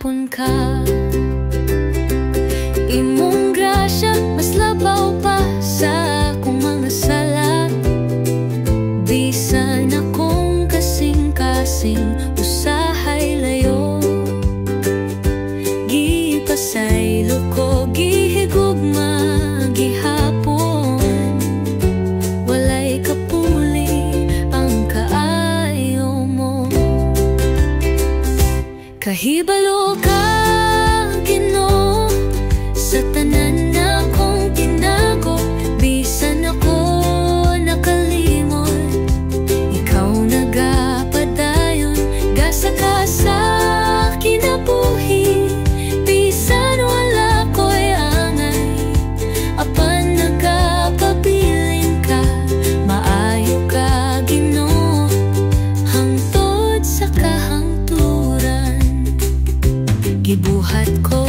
gihapon ka. Imong grasya mas labaw pa sa akong mga sala. Bisan akong kasing-kasing usahay layo. Gipasaylo ko gihigugma gihapon. Walay kapuli ang kaayo mo. Kahibalo ka Ginoo sa tanan na akong tinago. Bisan ako nakalimot, ikaw nagapadayon. Gasa ka sa kinabuhi, bisan wala ko'y angay. Apan nagapabilin ka, maayo ka Ginoo, hangtod sa kahangturan. Gibuhat ko